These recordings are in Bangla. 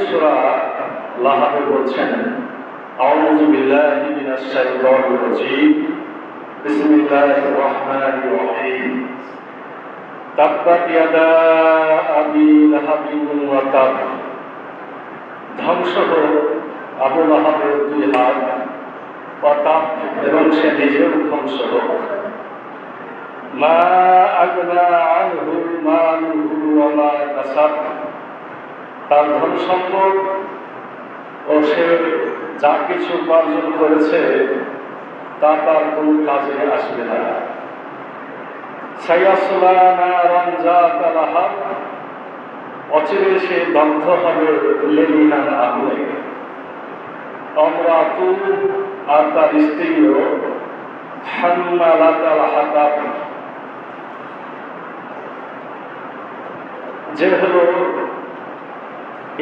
সূরা লাহাবে বলছেন, আউযু বিল্লাহি মিনাশ শাইতানির রাজীম, বিসমিল্লাহির রহমানির রহিম। তাব্বাত ইয়াদা আবি লাহাবিন ওয়া তাব। ধ্বংস হোক আবু লাহাবের দুই হাত, ওয়া তাব, এবং সে নিজেও ধ্বংস হোক। মা আগনা আনহু মালুহু ওয়া মা কাসাব। তার ধন সম্পদ ও সে যা কিছু উপার্জন করেছে তা তার কোনো কাজে আসবে না। সায়াসলা নারান যাতা লাহাব। অচিরে সে দগ্ধ হবে লেলিহান আগুনে। আমরাতু, আর তার স্ত্রীও হাম্মালাতাল হাতাব, যে হলো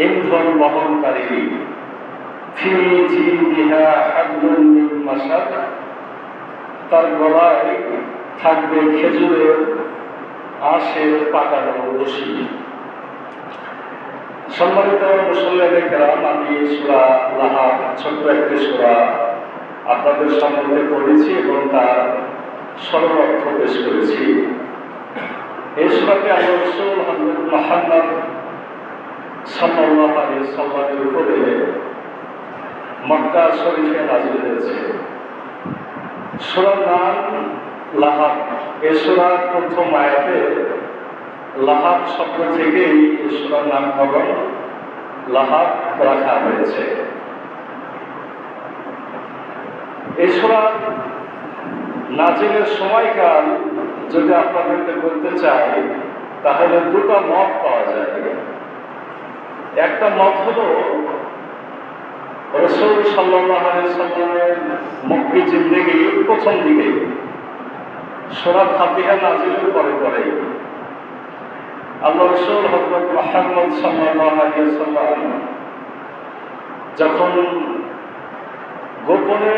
ইন্ধন বহনকারী। ফি জিদিহা হাবলুম মিন মাসাদ। তার গলায় থাকবে খেজুরের আঁশের পাকানো রশি। সম্মানিত মুসল্লিয়ানে কেরাম, আমি সূরা লাহাব, ছোট্ট একটি সূরা আপনাদের সম্মুখে পড়েছি এবং তার সরল অর্থ পেশ করেছি। এই সূরাটি আল্লাহর রাসূল হযরত মুহাম্মদ সাল্লাল্লাহু আলাইহি ওয়াসাল্লামের উপরে মক্কা শরীফে নাযিল হয়েছে। সূরার নাম লাহাব। এই সূরার প্রথম আয়াতে লাহাব শব্দ থেকেই এই সূরার নামকরণ লাহাব রাখা হয়েছে। এই সূরার নাজিলের সময়কাল যদি আপনাদেরকে বলতে চাই, তাহলে দুটো মত পাওয়া যায়। একটা মত হলো রাসূল সাল্লাল্লাহু আলাইহি ওয়াসাল্লামের মক্কি জিন্দেগির প্রথম দিকে, সূরা ফাতিহা নাজিলের পরে পরে আল্লাহ রাসূল হযরত মুহাম্মদ সাল্লাল্লাহু আলাইহি ওয়াসাল্লাম যখন গোপনে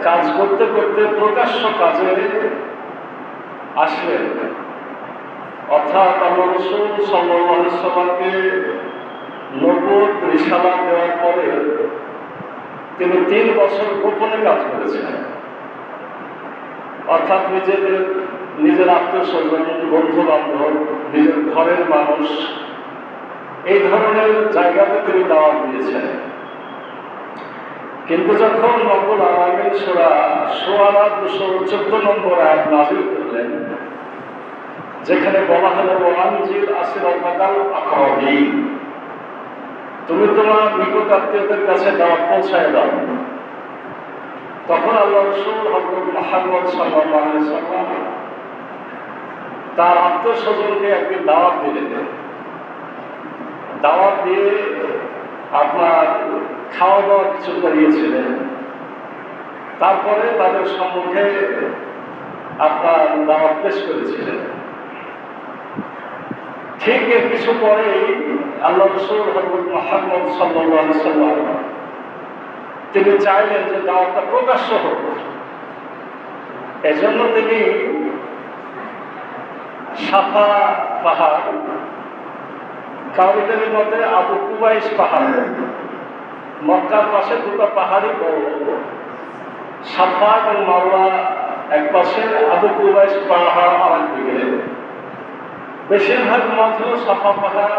কাজ করতে করতে প্রকাশ্য কাজে আসলেন, অর্থাৎ আল্লাহ রাসূল সাল্লাল্লাহু আলাইহি ওয়াসাল্লামকে নবুয়ত রিসালাত দেওয়ার পরে তিনি 3 বছর গোপনে কাজ করেছেন। অর্থাৎ নিজের আত্মীয়-স্বজন, বন্ধু বান্ধব, নিজের ঘরের মানুষ, এই ধরনের জায়গাতে তিনি দাওয়াত দিয়েছেন। কিন্তু যখন রব্বুল আলামিন সূরা শুআরা 214 নম্বর আয়াত নাযিল করলেন, যেখানে বলা হলো ওয়ানজির আসিরাতাকাল আকরাবিন, তুমি তোমার নিকট আত্মীয়দের কাছে দাওয়াত পৌঁছায় দাও, তখন আল্লাহ রাসূল হযরত মুহাম্মদ সাল্লাল্লাহু আলাইহি ওয়াসাল্লাম তার আত্মীয়-স্বজনকে একদিন দাওয়াত দিলেন। দাওয়াত দিয়ে আপনার খাওয়া দাওয়া কিছু করিয়েছিলেন। তারপরে তাদের সম্মুখে আপনার দাওয়াত পেশ করেছিলেন। ঠিক এর কিছু পরেই আল্লাহ রাসূল হযরত মুহাম্মদ সাল্লাল্লাহু আলাইহি ওয়াসাল্লাম তিনি চাইলেন যে দাওয়াতটা প্রকাশ্য হোক। এজন্য তিনি সাফা পাহাড়, কাউরিদের মধ্যে আবু কুবাইস পাহাড়, মক্কার পাশে দুটো পাহাড়ই বড়, সাফা এবং মারওয়া এক পাশে, আবু কুবাইস পাহাড় আরেক দিকে। বেশিরভাগ মত হল সাফা পাহাড়,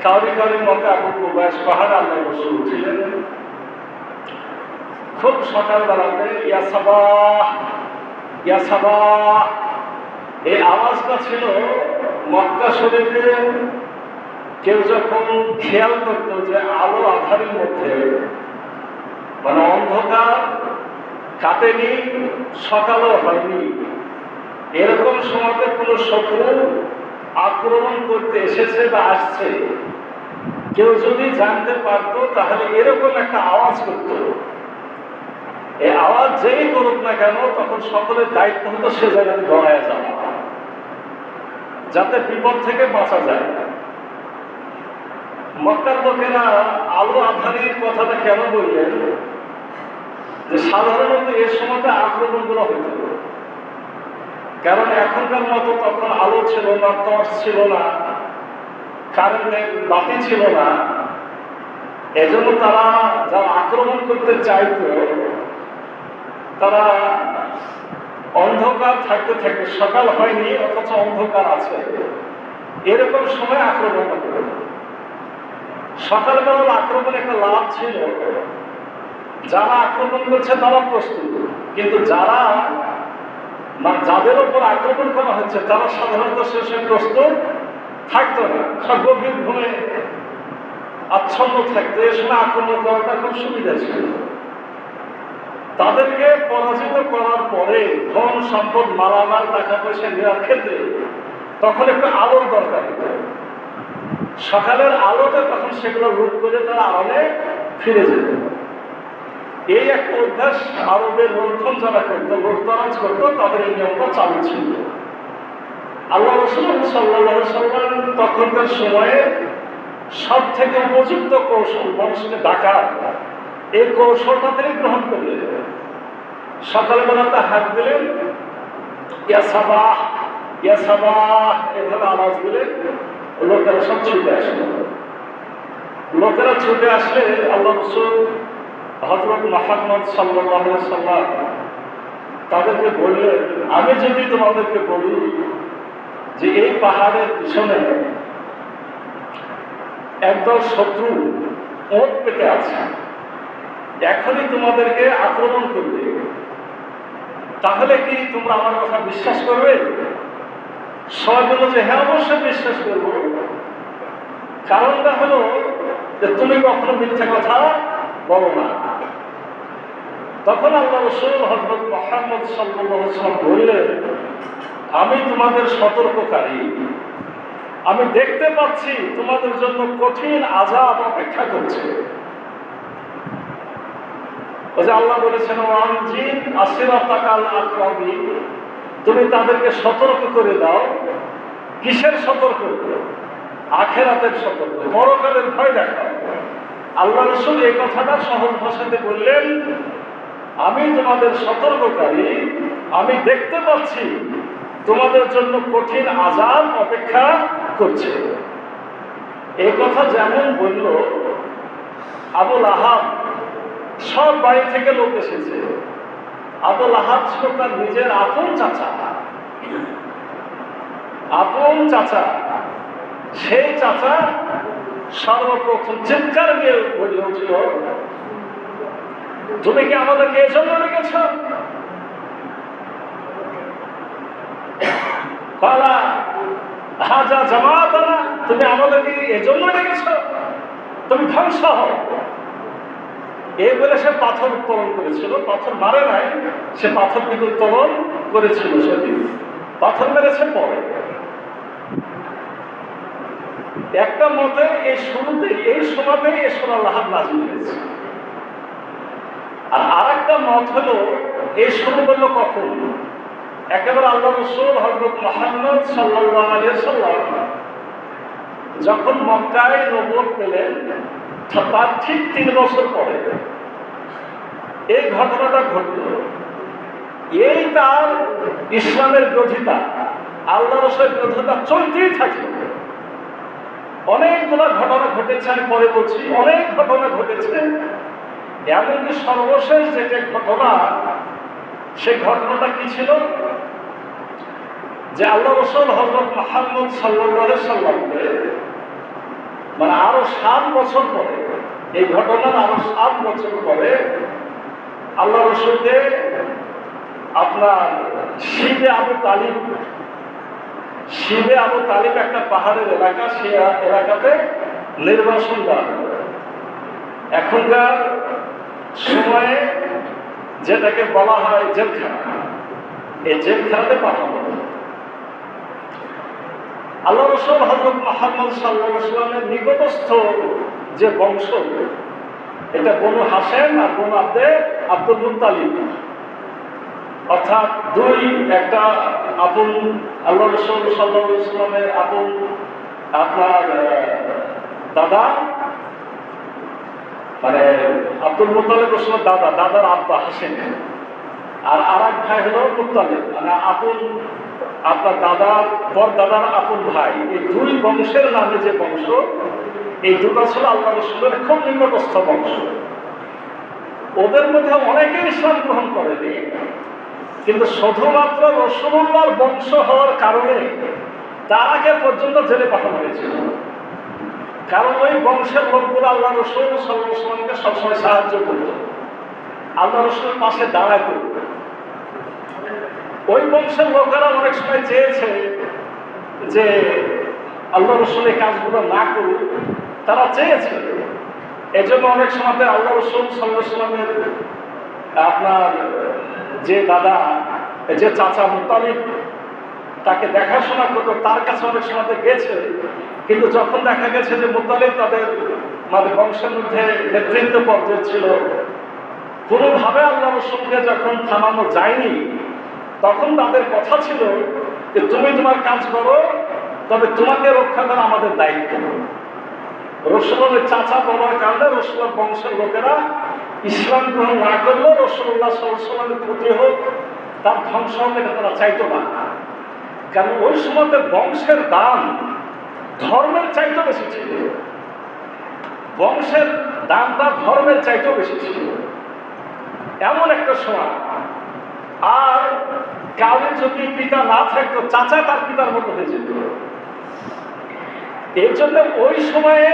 কাউরির মতে আবু কুবাইস পাহাড় আল্লাহ রাসূল উঠিলেন। খুব সকালবেলাতে ইয়া সাবাহ ইয়া সাবাহ এই আওয়াজটা ছিল মক্কা শরীফে। কেউ যখন খেয়াল করত যে আলো আঁধারের মধ্যে, মানে অন্ধকার কাটেনি, সকালও হয়নি, এরকম সময়তে কোনো শত্রু আক্রমণ করতে এসেছে বা আসছে, কেউ যদি জানতে পারতো তাহলে এরকম একটা আওয়াজ করত। এই আওয়াজ যেই করুক না কেন, তখন সকলের দায়িত্ব হতো সে জায়গাতে দৌড়ায় যাওয়া, যাতে বিপদ থেকে বাঁচা যায়। মক্কার লোকেরা আলো আঁধারির কথাটা কেন বললেন? যে সাধারণত এর সময়তে আক্রমণগুলো হইত, কারণ এখনকার মতো তখন আলো ছিল না, টর্চ ছিল না, কারেন্টের বাতি ছিল না, এজন্য তারা যারা আক্রমণ করতে চাইতো তারা অন্ধকার থাকতে থাকতে, সকাল হয়নি অথচ অন্ধকার আছে, এরকম সময় আক্রমণ করে। সকালবেলার আক্রমণে একটা লাভ ছিল, যারা আক্রমণ করছে তারা প্রস্তুত, কিন্তু যাদের উপর আক্রমণ করা হচ্ছে তারা সাধারণত শেষে প্রস্তুত থাকতো না, সব গভীর ঘুমে আচ্ছন্ন থাকতো। এ সময় আক্রমণ করাটা খুব সুবিধা ছিল। তাদেরকে পরাজিত করার পরে ধন সম্পদ, মালামাল, টাকা পয়সা নেওয়ার ক্ষেত্রে তখন একটু আলোর দরকার হতো। সকালের আলোতে তখন সেগুলো লুট করে তারা আড়ালে ফিরে যেত। এই একটা অভ্যাস আরবের লুণ্ঠন যারা করতো, লুটতরাজ করতো, তাদের এই নিয়মটা চালু ছিল। আল্লাহ রাসূল সাল্লাল্লাহু আলাইহি সাল্লাম তখনকার সময়ে সব থেকে উপযুক্ত কৌশল মানুষকে ডাকা, এই কৌশলটা তিনি গ্রহণ করলেন। সকালবেলাতে হাত দিলেন, ইয়া সাবাহ, ইয়া সাবাহ, এভাবে আওয়াজ দিলেন, লোকেরা সব ছুটে আসলো। লোকেরা ছুটে আসলে আল্লাহ রাসূল হযরত মুহাম্মদ সাল্লাল্লাহু আলাইহি সাল্লাম তাদেরকে বললেন, আমি যদি তোমাদেরকে বলি যে এই পাহাড়ের পিছনে একদল শত্রু ওঁত পেতে আছে, এখনই তোমাদেরকে আক্রমণ করবে, তাহলে কি তোমরা আমার কথা বিশ্বাস করবে? সবাই বলল যে হ্যাঁ, অবশ্যই বিশ্বাস করবো। কারণটা হলো যে তুমি কখনো মিথ্যা কথা বলো না। তখন আল্লাহ রাসূল হযরত মুহাম্মদ সাল্লাল্লাহু আলাইহি ওয়াসাল্লাম বললেন, আমি তোমাদের সতর্ককারী, আমি দেখতে পাচ্ছি তোমাদের জন্য কঠিন আযাব অপেক্ষা করছে। ওই যে আল্লাহ বলেছেন, ওয়ানজির আসিরাতাকাল আকরাবিন, তুমি তাদেরকে সতর্ক করে দাও। কিসের সতর্ক? আখিরাতের সতর্ক, পরকালের ভয় দেখাও। আল্লাহ রাসূল এই কথাটা সহজ ভাষাতে বললেন, আমি তোমাদের সতর্ককারী, আমি দেখতে পাচ্ছি তোমাদের জন্য কঠিন আযাব অপেক্ষা করছে। এই কথা যেমন বলল, আবু লাহাব, সব বাড়ি থেকে লোক এসেছে। আবু লাহাব ছিল তার নিজের আপন চাচা, আপন চাচা। সেই চাচা সর্বপ্রথম চিৎকার দিয়ে বলেছিল, তুমি কি আমাদেরকে এজন্য ডেকেছ? হাজা জামাতানা, তুমি আমাদেরকে এজন্য ডেকেছ? তুমি ধ্বংস হও। এই বলে সে পাথর উত্তোলন করেছিল। পাথর মারে নাই, সে পাথর কিন্তু উত্তোলন করেছিল। সেদিন পাথর মেরেছে পরে। একটা মতে এই শুরুতে, এই সময়তে এই সূরা লাহাব নাযিল হয়েছে। আর আরেকটা মত হলো এই শুরু হলো কখন? একেবারে আল্লাহ রাসূল হযরত মুহাম্মদ সাল্লাল্লাহু আলাইহি সাল্লাম যখন মক্কায় নবুয়ত পেলেন, তার ঠিক 3 বছর পরে এই ঘটনাটা ঘটল। এই তার ইসলামের বিরোধিতা, আল্লাহ রাসূলের বিরোধিতা চলতেই থাকলো। অনেকগুলো ঘটনা ঘটেছে, আমি পরে বলছি, অনেক ঘটনা ঘটেছে। এমনকি সর্বশেষ যেটা ঘটনা, সেই ঘটনাটা কি ছিল? যে আল্লাহ রাসূল হযরত মুহাম্মদ সাল্লাল্লাহু আলাইহি সাল্লামকে মানে আরো 7 বছর পরে, এই ঘটনার আরো 7 বছর পরে আল্লাহ রাসূলকে আপনার শিবে আবু তালিব একটা পাহাড়ের এলাকা, সে এলাকাতে নির্বাসন দেওয়া। এখনকার সময়ে যেটাকে বলা হয় জেলখানা, এই জেলখানাতে পাঠানো। আল্লাহ রাসূল হযরত মুহাম্মদ সাল্লাল্লাহু আলাইহি ওয়াসাল্লামের নিকটস্থ যে বংশ, এটা বনু হাশেম আর বনু আব্দুল মুত্তালিব, অর্থাৎ একটা আপন আল্লাহ রাসূল সাল্লাল্লাহু আলাইহি ওয়াসাল্লামের আপন আপনার দাদা, মানে আব্দুল মুত্তালিব রাসূলের দাদা, দাদার আব্বা হাশেম, আর আরেক ভাই হলো মুত্তালিব, মানে আপন আপনার দাদার পর দাদার আপন ভাই। এই 2 বংশের নামে যে বংশ, এই দুটো ছিল আল্লাহ রসুলের খুব নিকটস্থ বংশ। ওদের মধ্যে অনেকেই ইসলাম গ্রহণ করেনি, কিন্তু শুধুমাত্র রাসূলুল্লাহর বংশ হওয়ার কারণে তারাকে পর্যন্ত জেলে পাঠানো হয়েছিল। কারণ ওই বংশের লোকগুলো আল্লাহ রসুল সাল্লাল্লাহু আলাইহি ওয়াসাল্লামকে সবসময় সাহায্য করত, আল্লাহ রসুলের পাশে দাঁড়াইত। ওই বংশের লোকেরা অনেক সময় চেয়েছে যে আল্লাহ রসুল এই কাজগুলো না করুক, তারা চেয়েছে। এই জন্য অনেক সময় আল্লাহ রসুল সাল্লাল্লাহু আলাইহি ওয়াসাল্লামের আপনার যে দাদা, যে চাচা মুত্তালিব তাকে দেখাশোনা করতো, তার কাছে অনেক সময় গেছে। কিন্তু যখন দেখা গেছে যে মুত্তালিব তাদের মানে বংশের মধ্যে নেতৃত্ব পর্যায়ে ছিল, কোনোভাবে আল্লাহ রসুলকে যখন থামানো যায়নি, তখন তাদের কথা ছিল যে তুমি তোমার কাজ করো, তবে তোমাকে রক্ষা করা আমাদের দায়িত্ব। রসুলের চাচা বলার কারণে রসুলের বংশের লোকেরা ইসলাম গ্রহণ না করলেও রাসূলুল্লাহ সাল্লাল্লাহু আলাইহি ওয়াসাল্লামের ক্ষতি হোক, তার ধ্বংস হোক, এটা তারা চাইতো না। কারণ ওই সময় বংশের দাম ধর্মের চাইতেও বেশি ছিল, বংশের দামটা ধর্মের চাইতেও বেশি ছিল, এমন একটা সময়। আর কাউরে যদি পিতা না থাকতো, চাচা তার পিতার মতো হয়ে যেত। এই জন্য ওই সময়ে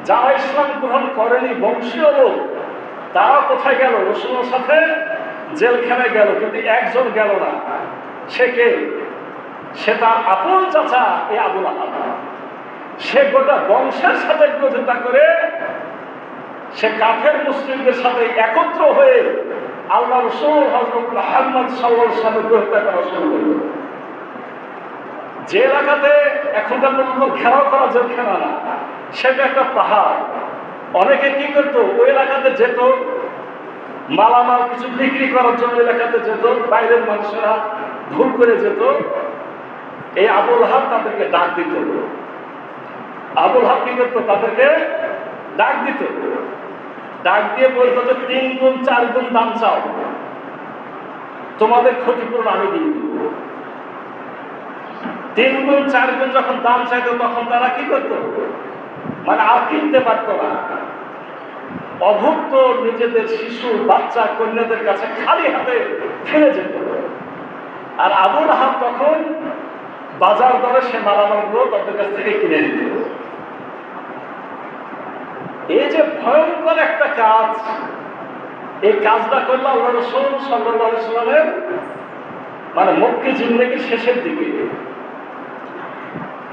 যারা ইসলাম গ্রহণ করেনি বংশীয় লোক, তারা কোথায় গেল? রসুলের সাথে জেলখানায় গেল, কিন্তু একজন গেল না। সে কে? সে তার আপন চাচা এই আবুল আহাব। সে গোটা বংশের সাথে বিরোধিতা করে সে কাফের মুসলিমদের সাথে একত্র হয়ে আল্লাহ রসুল হযরত মুহাম্মদ সাল্লাল্লাহু আলাইহি ওয়াসাল্লামের বিরুদ্ধে করা শুরু করল। যে এলাকাতে এখনকার পর্যন্ত ঘেরাও করা জেলখানা না, সেটা একটা পাহাড়। অনেকে কি করতো? ওই এলাকাতে যেত, মালামাল কিছু বিক্রি করার জন্য এলাকাতে যেত, বাইরের মানুষেরা ভুল করে যেত। এই আবুল আহাব তাদেরকে ডাক দিত। আবুল আহাব কি করতো? তাদেরকে ডাক দিত, ডাক দিয়ে বলতো যে 3 গুণ 4 গুণ দাম চাও, তোমাদের ক্ষতিপূরণ আমি দিব। 3 গুণ 4 গুণ যখন দাম চাইতো, তখন তারা কি করতো? মানে আর কিনতে পারতো না। অভুক্ত নিজেদের শিশু, বাচ্চা, কন্যাদের কাছে খালি হাতে ফিরে যেত। আর আবুল আহাব তখন বাজার দরে সে মালামালগুলো তাদের কাছ থেকে কিনে নিত। এই যে ভয়ঙ্কর একটা কাজ, এই কাজটা করলো আল্লাহ রাসূল সাল্লাল্লাহু আলাইহি ওয়াসাল্লামের মানে মক্কি জিন্দেগির শেষের দিকে।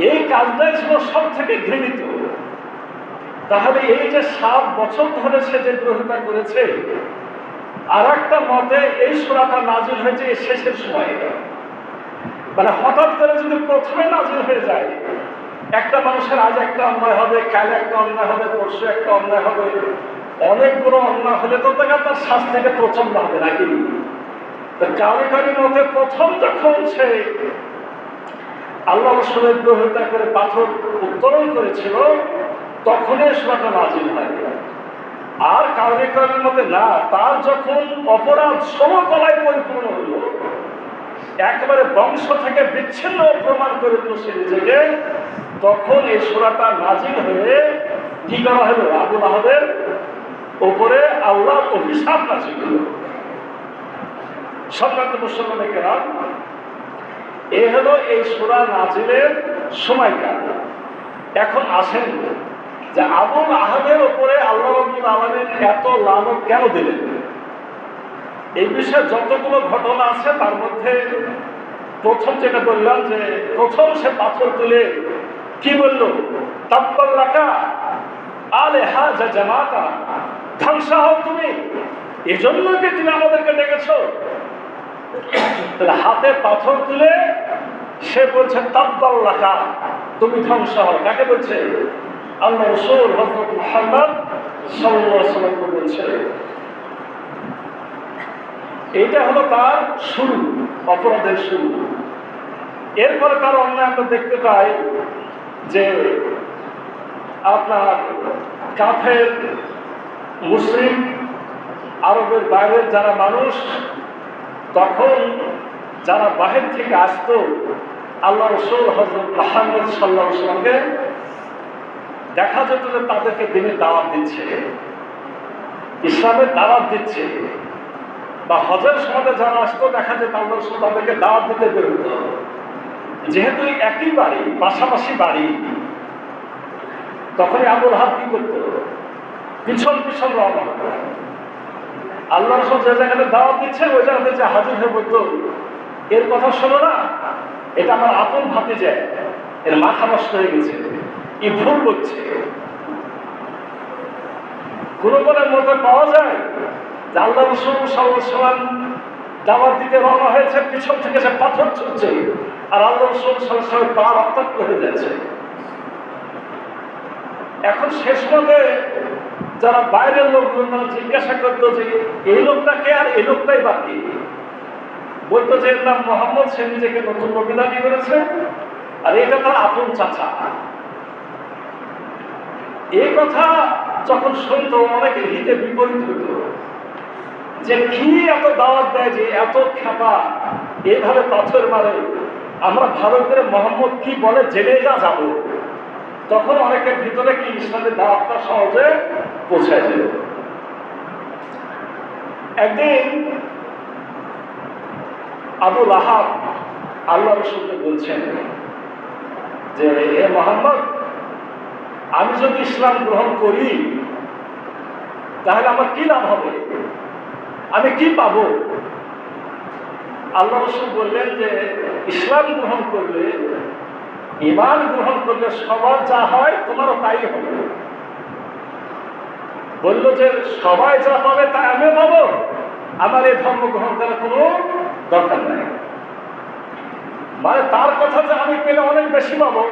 এই কাজটাই ছিল সব থেকে ঘৃণিত। তাহলে এই যে 7 বছর ধরে সে যে বিরোধিতা করেছে, আর একটা মতে এই সূরাটা নাযিল হয়েছে এই শেষের সময়ে। মানে হঠাৎ করে যদি প্রথমে নাযিল হয়ে যায়, একটা মানুষের আজ একটা অন্যায় হবে, কাল একটা অন্যায় হবে, পরশু একটা অন্যায় হবে, অনেকগুলো অন্যায় হলে তো তার শাস্তিটা প্রচন্ড হবে নাকি? কারি কারি মতে প্রথম যখন সে আল্লাহ রাসূলের বিরোধিতা করে পাথর উত্তোলন করেছিল, তখনই সূরাটা নাযিল হয়। আর কারি কারির মতে না, তার যখন অপরাধ সমকলায় পরিপূর্ণ হলো, একেবারে বংশ থেকে বিচ্ছিন্ন প্রমাণ করে দিল সে নিজেকে, তখন এই সূরাটা নাযিল হয়ে কি করা হলো? আবুল আহাবের উপরে আল্লাহর অভিশাপ নাযিল হলো। সম্মানিত মুসলমানের কেরাম, এ হলো এই সূরা নাযিলের সময়কাল। এখন আসেন যে আবুল আহাবের উপরে আল্লাহ রাব্বুল আলামিন এত লানত কেন দিলেন? এই বিষয়ে যতগুলো ঘটনা আছে, তার মধ্যে প্রথম যেটা বললাম যে প্রথম সে পাথর তুলে কি বলল? তাব্বাল্লাকা আলে হাজা জামাতা, ধ্বংস হও তুমি, এজন্য কি তুমি আমাদেরকে ডেকেছো? তাহলে হাতে পাথর তুলে সে বলছে তাব্বাল্লাকা, তুমি ধ্বংস হও। কাকে বলছে? আল্লাহ রাসূল হযরত মুহাম্মদ সাল্লাল্লাহু আলাইহি ওয়াসাল্লাম বলছে। এইটা হলো তার শুরু, অপরাধের শুরু। এরপরে তার অন্যায় আমরা দেখতে পাই যে আপনার কাফের মুসলিম আরবের বাইরের যারা মানুষ, তখন যারা বাহির থেকে আসতো আল্লাহ রাসূল হযরত মুহাম্মদ সাল্লাল্লাহু আলাইহি ওয়াসাল্লামকে দেখা যেত যে তাদেরকে দিনের দাওয়াত দিচ্ছে, ইসলামের দাওয়াত দিচ্ছে, বা হজের সময় যারা আসতো দেখা যেত আল্লাহ রাসূল তাদেরকে দাওয়াত দিতে বের হতো। যেহেতু একই বাড়ি, পাশাপাশি বাড়ি, তখনই আবু লাহাব কি করতো? পিছন পিছন রওনা হতো। আল্লাহ রাসূল যে জায়গাতে দাওয়াত দিচ্ছে ওই জায়গাতে যে হাজির হয়ে বলতো, এর কথা শোনো না, এটা আমার আপন ভাতিজা, এর মাথা নষ্ট হয়ে গেছে, এই ভুল করছে। কোনো মধ্যে পাওয়া যায় যে আল্লাহ রাসূল সাল্লাল্লাহু আলাইহি ওয়াসাল্লাম দাওয়াত দিতে রওনা হয়েছে, পিছন থেকে সে পাথর ছুটছে, আর আল্লাহ রাসূল সাল্লাল্লাহু আলাইহি ওয়াসাল্লাম পা রক্তাক্ত হয়ে যাচ্ছে। এখন শেষ পর্যন্ত যারা বাইরের লোকজন তারা জিজ্ঞাসা করতো যে এই লোকটাকে, আর এই লোকটাই বাকি বলতো যে এর নাম মোহাম্মদ, সে নিজেকে নতুন নবী দাবি করেছে, আর এটা তার আপন চাচা। এই কথা যখন শুনতো অনেকে হিতে বিপরীত হতো যে কি এত দাওয়াত দেয়, যে এত খ্যাপা, এইভাবে পাথর মারে, আমরা ভালো করে মোহাম্মদ কি বলে জেনে যাব। তখন অনেকের ভিতরে কি ইসলামের দাওয়াতটা সহজে পৌঁছায় যেত। একদিন আবু লাহাব আল্লাহ রাসূলকে বলছেন যে হে মোহাম্মদ, আমি যদি ইসলাম গ্রহণ করি তাহলে আমার কি লাভ হবে, আমি কি পাবো? আল্লাহ রাসূল বললেন যে ইসলাম গ্রহণ করলে, ঈমান গ্রহণ করলে সবার যা হয় তোমারও তাই হবে। বললো যে সবাই যা পাবে তা আমিও পাবো, আমার এই ধর্ম গ্রহণ করার কোনো দরকার নাই। মানে তার কথা যে আমি পেলে অনেক বেশি পাবো,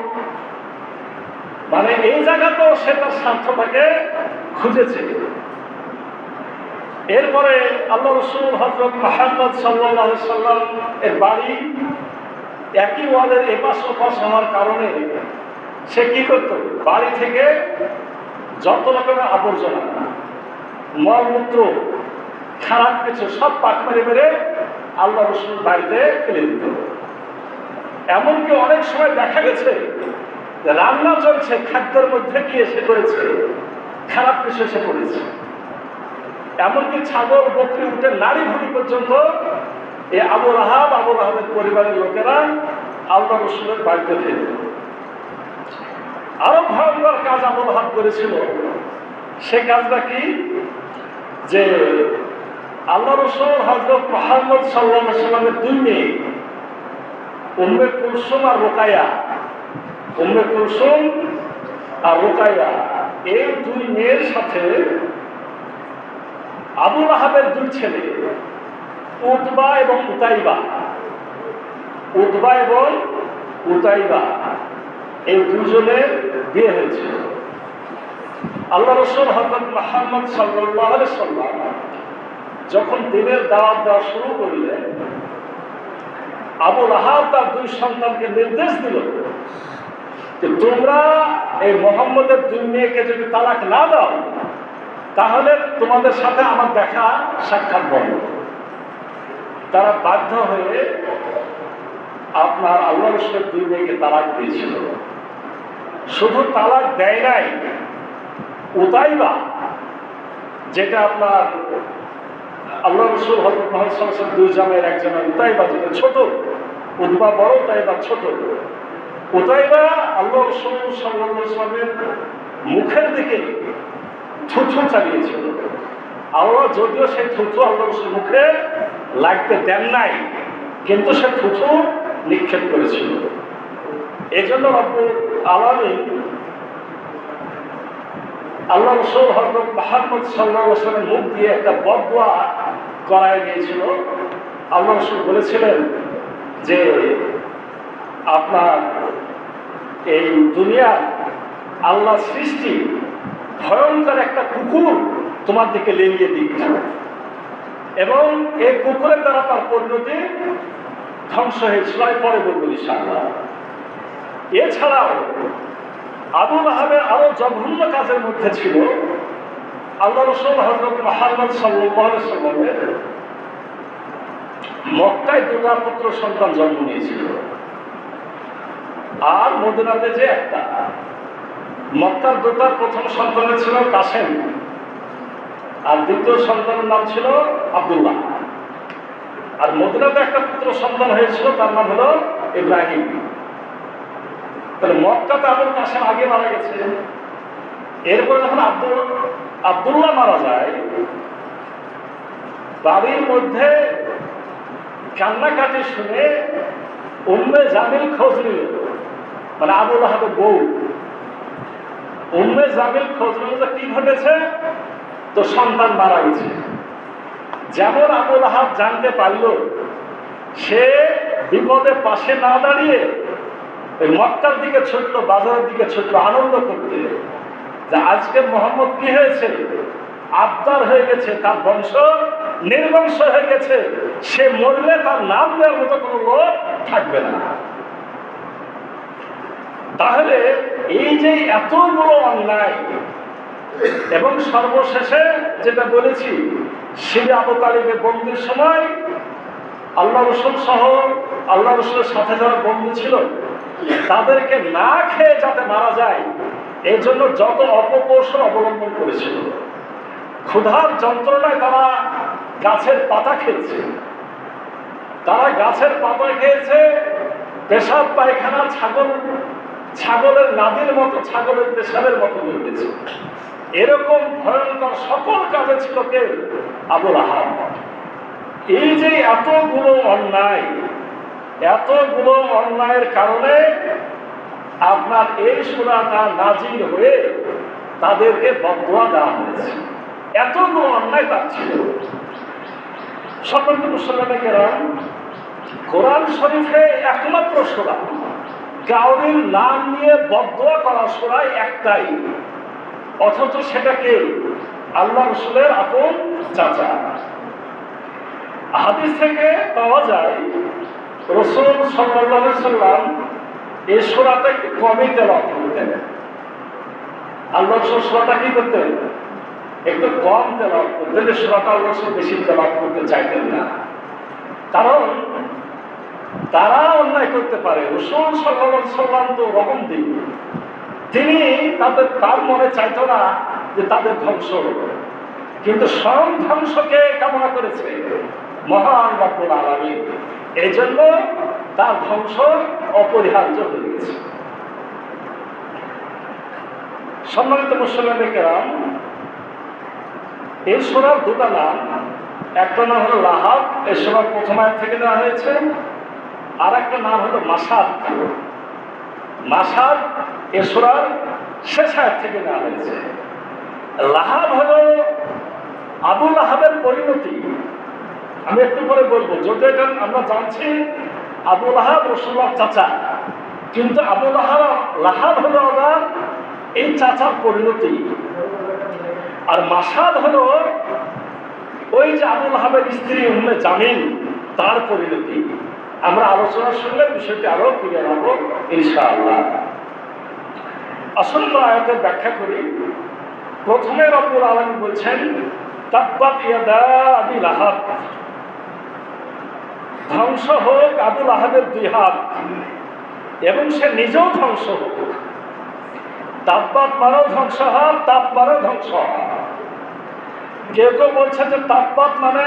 মানে এই জায়গাতেও সে তার স্বার্থটাকে খুঁজেছে। এরপরে আল্লাহ রাসূল হযরত মুহাম্মদ সাল্লাল্লাহু আলাইহি সাল্লাম এর বাড়ি একই ওয়ালের এপাশ ওপাশ হওয়ার কারণে সে কি করত? বাড়ি থেকে যত রকমের আবর্জনা, মলমূত্র, খারাপ কিছু সব পাক মেরে মেরে আল্লাহ রাসূল বাড়িতে ফেলে দিত। এমনকি অনেক সময় দেখা গেছে রান্না চলছে, খাদ্যের মধ্যে কি এসে করেছে, খারাপ কিছু এসে পড়েছে। এমনকি ছাগল, বকরি, উটের নারী ভুড়ি পর্যন্ত এই আবু লাহাবের পরিবারের লোকেরা আল্লাহ রাসূলের বাড়িতে ফেলে। আরো ভয়ঙ্কর কাজ আবু লাহাব করেছিল। সে কাজটা কি? যে আল্লাহ রাসূল হযরত মুহাম্মদ সাল্লাল্লাহু আলাইহি ওয়াসাল্লামের দুই মেয়ে উম্মে কুলসুম আর রুকাইয়া, উম্মে কুলসুম আর রুকাইয়া, এই দুই মেয়ের সাথে আবু লাহাবের দুই ছেলে উতবা এবং উতাইবা, উতবা এবং উতাইবা, এই দুজনের বিয়ে হয়েছিল। আল্লাহ রাসূল হযরত মুহাম্মদ সাল্লাল্লাহু আলাইহি ওয়াসাল্লাম যখন দ্বীনের দাওয়াত দেওয়া শুরু করলেন, আবু লাহাব তার দুই সন্তানকে নির্দেশ দিল যে তোমরা এই মুহাম্মদের দুই মেয়েকে যদি তালাক না দাও তাহলে তোমাদের সাথে আমার দেখা সাক্ষাৎ বন্ধ। তারা বাধ্য হয়ে আপনার আল্লাহ রাসূলের দুই মেয়েকে তালাক দিয়েছিল। শুধু তালাক দেয় নাই, উতাইবা, যেটা আপনার আল্লাহ রাসূল হযরত মুহাম্মদ সাল্লাল্লাহু আলাইহি ওয়াসাল্লাম দুই জামাইয়ের একজন, উতাইবা যেটা ছোট, উতবা বড়, উতাইবা ছোট। উতাইবা আল্লাহ রাসূল সাল্লাল্লাহু আলাইহি ওয়াসাল্লামের মুখের দিকে থুথু চালিয়েছিল। আল্লাহ যদিও সেই থুথু আল্লাহ রাসূল মুখে লাগতে দেন নাই, কিন্তু সে থুথু নিক্ষেপ করেছিল। এই জন্য রব্বুল আলামিন আল্লাহ রাসূল হযরত মুহাম্মদ সাল্লাল্লাহু আলাইহি ওয়াসাল্লামের মুখ দিয়ে একটা বদদুয়া করায় দিয়েছিল। আল্লাহ রাসূল বলেছিলেন যে আপনার এই দুনিয়া আল্লাহ সৃষ্টি ভয়ঙ্কর একটা কুকুর তোমার দিকে লেলিয়ে দিচ্ছে, এবং এই কুকুরের দ্বারা তার পরিণতি ধ্বংস হয়েছিল। পরে বলবো ইনশাআল্লাহ। এছাড়াও আবু লাহাবের আরো জঘন্য কাজের মধ্যে ছিল আল্লাহ রাসূল হযরত মুহাম্মদ সাল্লাল্লাহু আলাইহি ওয়াসাল্লামের মক্কায় দুটা পুত্র সন্তান জন্ম নিয়েছিল, আর মদিনাতে যে একটা। মক্কার দোতার প্রথম সন্তানের ছিল কাসেম, আর দ্বিতীয় সন্তানের নাম ছিল আব্দুল্লাহ। আর মদিনাতে একটা পুত্র সন্তান হয়েছিল, তার নাম হলো ইব্রাহিম। তাহলে মক্কাতে আবুল কাসেম আগে মারা গেছে। এরপরে যখন আব্দুল্লাহ মারা যায়, বাড়ির মধ্যে কান্নাকাটি শুনে উম্মে জামিল খোঁজ নিল, মানে আবুল আহাবের বউ উম্মে জামিল খোঁজ নিল যে কি ঘটেছে, তো সন্তান মারা গেছে। যেমন আবুল আহাব জানতে পারল, সে বিপদে পাশে না দাঁড়িয়ে ওই মক্কার দিকে ছুটলো, বাজারের দিকে ছুটলো আনন্দ করতে, যে আজকে মোহাম্মদ কি হয়েছে, আবদার হয়ে গেছে, তার বংশ নির্বংশ হয়ে গেছে, সে মরলে তার নাম দেওয়ার মতো কোনো লোক থাকবে না। তাহলে এই যে এতগুলো অন্যায়, এবং সর্বশেষে যেটা বলেছি, শিরে আবু তালিবের বন্দির সময় আল্লাহ রসুল সহ আল্লাহ রসুলের সাথে যারা বন্ধু ছিল তাদেরকে না খেয়ে যাতে মারা যায়, এই জন্য যত অপকৌশল অবলম্বন করেছিল। ক্ষুধার যন্ত্রণায় তারা গাছের পাতা খেয়েছে, তারা গাছের পাতা খেয়েছে, পেশাব পায়খানা ছাগলের নাদির মতো, ছাগলের পেশাবের মতো হয়েছে। এরকম ভয়ঙ্কর সকল কাজে ছিল কে? আবুল আহাব। এই যে এতগুলো অন্যায়ের কারণে আপনার এই সূরাটা নাজিল হয়ে তাদেরকে বদদুয়া দেওয়া হয়েছে। এতগুলো অন্যায় তার ছিল। সম্মানিত মুসলমান কেরাম, কোরআন শরীফে একমাত্র সূরা কাউরির নাম নিয়ে বদদুয়া করা সূরা একটাই, অথচ সেটাকে আল্লাহ রসুলের আপন চাচা। হাদিস থেকে পাওয়া যায় রাসূল সাল্লাল্লাহু আলাইহি ওয়াসাল্লাম এই সূরাটা একটু কমই তেলাওয়াত করতেন। আল্লাহ রসুল সূরাটা কি করতেন? একটু কম তেলাওয়াত করতেন। এই সূরাটা আল্লাহ রসুল বেশি তেলাওয়াত করতে চাইতেন না, কারণ তারা অন্যায় করতে পারে। রাসূল সাল্লাল্লাহু আলাইহি ওয়াসাল্লাম তো রহম দিন, তিনি তার মনে চাইতো না যে তাদের ধ্বংস হবে, কিন্তু স্বয়ং ধ্বংসকে কামনা করেছে মহান রব্বুল আলামিন। এই জন্য তার ধ্বংস অপরিহার্য হয়ে গেছে। সম্মানিত মুসলমান কেরাম, এই সূরার দুটা নাম, একটা নাম হলো লাহাব, এই সূরার প্রথম আয়াত থেকে নেওয়া হয়েছে, আর একটা নাম হলো মাসাদ। মাসাদ এই সূরার শেষ আয়াত থেকে নেওয়া হয়েছে। লাহাব হলো আবুল আহাবের পরিণতি। আমি একটু পরে বলবো, যদিও এটা আমরা জানছি আবুল আহাব রাসূলুল্লাহর চাচা, কিন্তু আবুল লাহাব হলো আবার এই চাচার পরিণতি। আর মাসাদ হলো ওই যে আবুল আহাবের স্ত্রী উম্মে জামিল, তার পরিণতি। আমরা আলোচনা শুনলে বিষয়টি আরো ক্লিয়ার হবো ইনশাআল্লাহ। আসল আয়াতের ব্যাখ্যা করি। প্রথমে রব্বুল আলামিন বলছেন তাব্বাত ইয়াদা আবি লাহাব, ধ্বংস হোক আবুল আহাবের দুই হাত, এবং সে নিজেও ধ্বংস হোক। তাব্বাত মানে ধ্বংস হওয়া, তাপ মানে ধ্বংস হওয়া। কেউ কেউ বলছে যে তাব্বাত মানে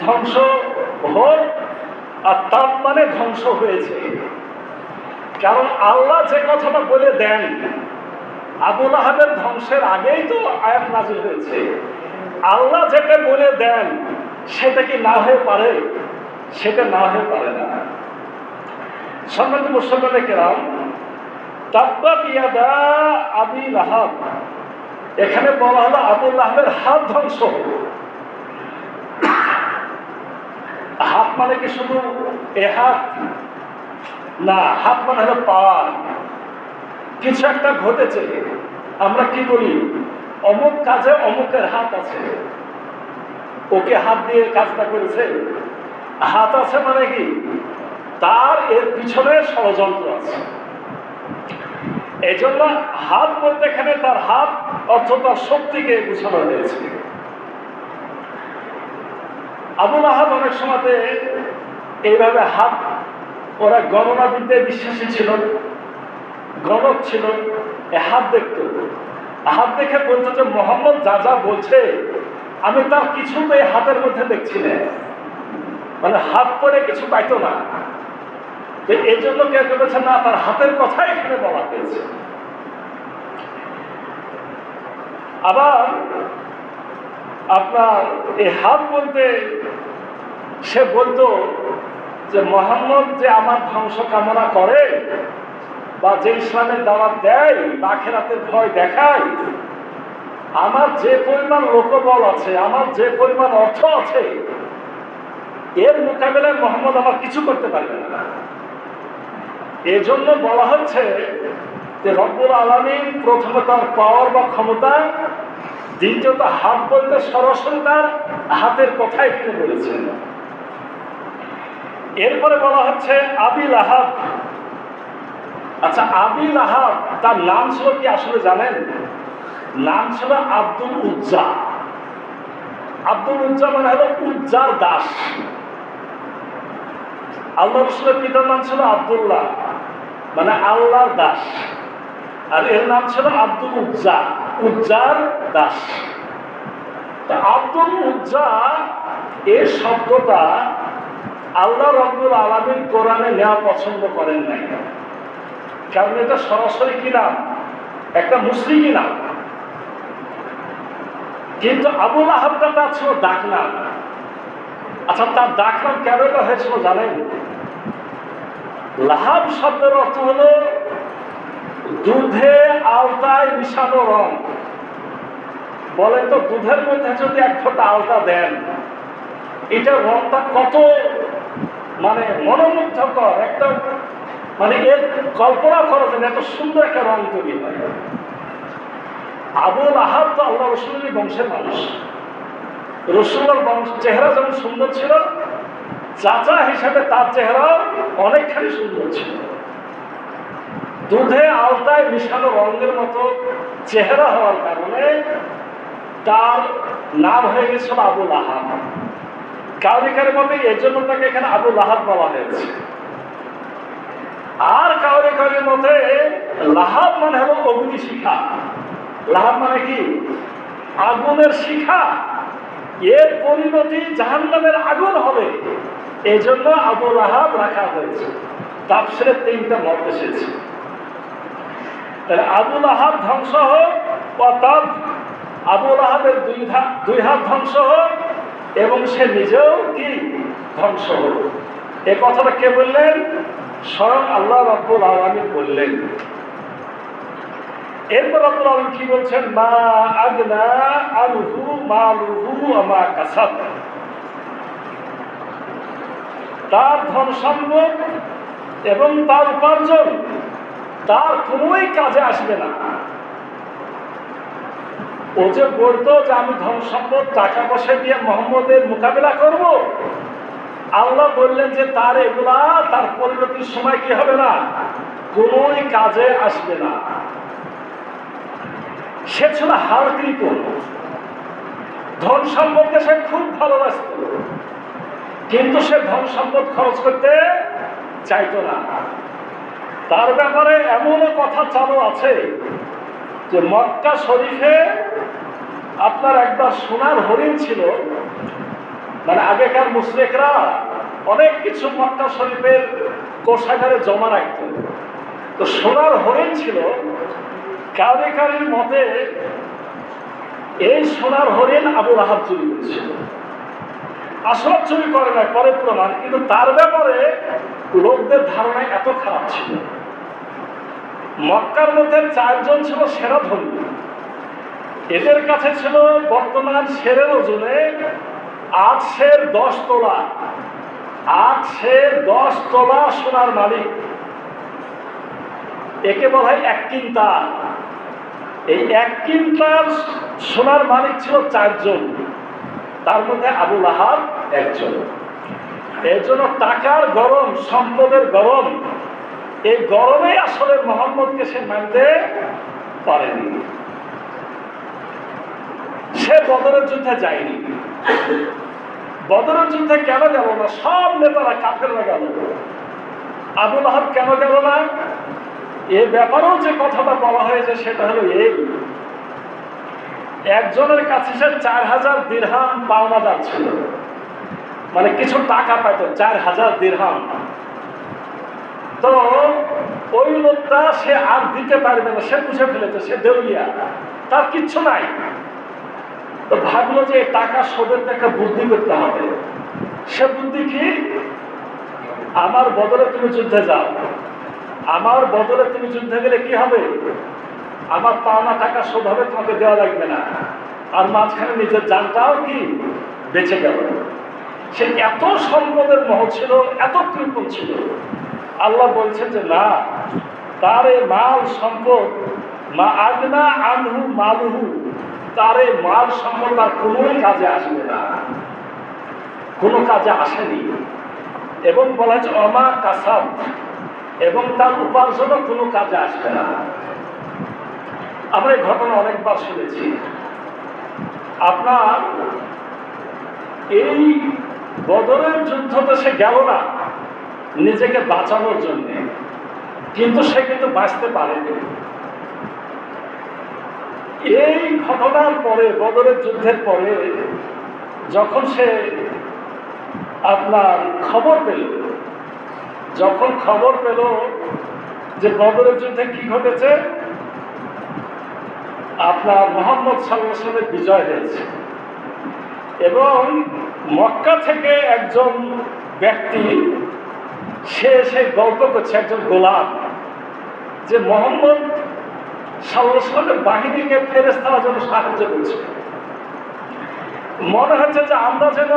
ধ্বংস হোক, আর তাপ মানে ধ্বংস হয়েছে। কারণ আল্লাহ যে কথাটা বলে দেন, আবুল আহাবের ধ্বংসের আগেই তো আয়াত নাযিল হয়েছে। আল্লাহ যেটা বলে দেন সেটা কি না হয়ে পারে? সেটা না হয়ে পারে না। সম্মানিত মুসলমান কেরাম, তাব্বাত ইয়াদা আবি লাহাব, এখানে বলা হলো আবুল আহাবের হাত ধ্বংস। হাত মানে কি শুধু এ হাত না, হাত মানে হলো পাওয়ার। কিছু একটা ঘটেছে, আমরা কি বলি অমুক কাজে অমুকের হাত আছে, ওকে হাত দিয়ে কাজটা করেছে। হাত আছে মানে কি তার এর পিছনে ষড়যন্ত্র আছে। এই জন্য হাত বলতে এখানে তার হাত অর্থ তার শক্তিকে বোঝানো হয়েছে। আবুল আহাব অনেক সময় এইভাবে হাত, ওরা গণনা বিদ্যায় বিশ্বাসী ছিল, গণক ছিল। হাত দেখতো, হাত দেখে বলতো যে মোহাম্মদ যা যা বলছে আমি তার কিছুতেই হাতের মধ্যে দেখছি না, মানে হাত পরে কিছু পাইতো না। এই জন্য কে করেছে না, তার হাতের কথা এখানে বলা হয়েছে। আবার আপনার এই হাত বলতে সে বলতো যে মোহাম্মদ যে আমার ধ্বংস কামনা করে বা যে ইসলামের দাওয়াত দেয় বা আখিরাতের ভয় দেখায়, আমার যে পরিমাণ লোকবল আছে, আমার যে পরিমাণ অর্থ আছে, এর মোকাবেলায় মোহাম্মদ আমার কিছু করতে পারবে না। এজন্য বলা হচ্ছে যে রব্বুল আলামিন প্রথমে তার পাওয়ার বা ক্ষমতা, দ্বিতীয়ত হাত বলতে সরাসরি তার হাতের কথা এখানে বলেছেন। এরপরে বলা হচ্ছে আবি লাহাব। আচ্ছা, আবি লাহাব তার নাম ছিল কি আসলে জানেন? নাম ছিল আব্দুল উজ্জা। আব্দুল উজ্জা মানে হলো উজ্জার দাস। আল্লাহ রসুলের পিতার নাম ছিল আব্দুল্লাহ, মানে আল্লাহর দাস, আর এর নাম ছিল আব্দুল উজ্জা, উজ্জার দাস। আব্দুল উজ্জা এই শব্দটা আল্লাহ রাব্বুল আলামিন কোরআনে নেওয়া পছন্দ করেন নাই, কারণ এটা সরাসরি কি নাম, একটা মুশরিকি নাম। কিন্তু আবু লাহাবটা তার ছিল ডাক নাম। আচ্ছা, তার ডাক নাম কেন এটা হয়েছিল জানেন? লাহাব শব্দের অর্থ হলো দুধে আলতায় মিশানো রং। বলেন তো, দুধের মধ্যে যদি এক ফোঁটা আলতা দেন, এটা রংটা কত মানে মনোমুগ্ধকর, একটা মানে এর কল্পনা করা যায়, এত সুন্দর একটা রং তৈরি হয়। আবু লাহাব তো আল্লাহ রসুলের বংশের মানুষ। রসুলের বংশ চেহারা যেমন সুন্দর ছিল, চাচা হিসাবে তার চেহারা অনেকখানি সুন্দর ছিল। দুধে আলতায় মিশানো রঙের মতো চেহারা হওয়ার কারণে তার নাম হয়ে গেছিল আবু লাহাব। কাউরিকার মতে এর জন্য তাকে এখানে আবু লাহাব বলা হয়েছে। আর কাউরিকারের মতে লাহাব মানে হলো অগ্নি শিখা। লাহাব মানে কি? আগুনের শিখা। এর পরিণতি জাহান্নামের আগুন হবে, এই জন্য আবু লাহাব রাখা হয়েছে। তাফসীরে তিনটা মত এসেছে। তাহলে আবু লাহাব ধ্বংস হোক, অতএব আবু লাহাবের দুই হাত ধ্বংস হোক, এবং সে নিজেও কি ধ্বংস হোক। এ কথাটা কে বললেন? স্বয়ং আল্লাহ রাব্বুল আলামিন বললেন। এরপর রাব্বুল আলামিন কি বলছেন? মা আগনা আনহু মালুহু ওয়া মা কাসাব। তার ধন সম্পদ এবং তার উপার্জন তার কোনোই কাজে আসবে না। ও যে বলতো যে আমি ধন সম্পদ টাকা পয়সা দিয়ে মোহাম্মদের মোকাবিলা করব, আল্লাহ বললেন যে তার এগুলা তার পরিণতির সময় কি হবে না, কোনোই কাজে আসবে না। সে ছিল হার কৃপণ। ধন সম্পদকে সে খুব ভালোবাসত, কিন্তু সে ধন সম্পদ খরচ করতে চাইতো না। তার ব্যাপারে এমনও কথা চালু আছে যে মক্কা শরীফে আপনার একবার সোনার হরিণ ছিল। মানে আগেকার মুশরিকরা অনেক কিছু মক্কা শরীফের কোষাগারে জমা রাখত। তো সোনার হরিণ ছিল। কারির মতে এই সোনার হরিণ আবু লাহাব চুরি করেছিল। আসলে চুরি করে না, পরে প্রমাণ। কিন্তু তার ব্যাপারে লোকদের ধারণা এত খারাপ ছিল। মক্কার মধ্যে 4 জন ছিল সেরা ধনী। এদের কাছে ছিল বর্তমান সেরের ওজনে 8 সের 10 তোলা, 8 সের 10 তোলা সোনার মালিক। একে বলা হয় 1 কিনতাল। এই 1 কিনতাল সোনার মালিক ছিল 4 জন, তার মধ্যে আবু লাহাব একজন। এর জন্য টাকার গরম, সম্পদের গরম, এই গরমে আসলে মোহাম্মদকে সে মানতে পারেনি। সে বদরের যুদ্ধে যায়নি। বদরের যুদ্ধে কেন গেল না? সব নেতারা কাফেররা গেল। আবু লাহাব কেন গেল না? এ ব্যাপারেও যে কথাটা বলা হয়েছে সেটা হলো এই, একজনের কাছে সে 4000 দিরহাম পাওনাদার ছিল, মানে কিছু টাকা পাইত 4000 দিরহাম। তো ওই লোকটা সে আর দিতে পারবে না, সে বুঝে ফেলেছে সে দেউলিয়া, তার কিচ্ছু নাই। তো ভাবলো যে টাকা শোধের একটা বুদ্ধি করতে হবে। সে বুদ্ধি কি, আমার বদলে তুমি যুদ্ধে যাও, আমার বদলে তুমি যুদ্ধে গেলে কি হবে, আমার পাওনা টাকা শোধ হবে, তোমাকে দেওয়া লাগবে না, আর মাঝখানে নিজের জানটাও কি বেঁচে গেল। সে এত সম্পদের মহ ছিল, এত কৃপণ ছিল, আল্লাহ বলছেন যে না, তার এই মাল সম্পদ মা আগনা আনহু মালুহু, তার এই মাল সম্পদ আর কোনোই কাজে আসবে না, কোনো কাজে আসেনি। এবং বলা হয়েছে অমা কাসাব, এবং তার উপার্জনও কোনো কাজে আসবে না। আমরা এই ঘটনা অনেকবার শুনেছি। আপনার এই বদরের যুদ্ধতে সে গেল না নিজেকে বাঁচানোর জন্য, কিন্তু সে কিন্তু বাঁচতে পারেনি। এই ঘটনার পরে, বদরের যুদ্ধের পরে যখন সে আপনার খবর পেল, যখন খবর পেল যে বদরের যুদ্ধে কি ঘটেছে, আপনার মুহাম্মদ সাল্লাল্লাহু আলাইহি ওয়াসাল্লামের বিজয় হয়েছে, এবং মক্কা থেকে একজন ব্যক্তি সে গল্প করছে, একজন গোলাম, যে মুহাম্মদ সাল্লাল্লাহু আলাইহি ওয়াসাল্লামের বাহিনীকে ফেরেশতারা যেন সাহায্য করছে। মনে হচ্ছে যে আমরা যেন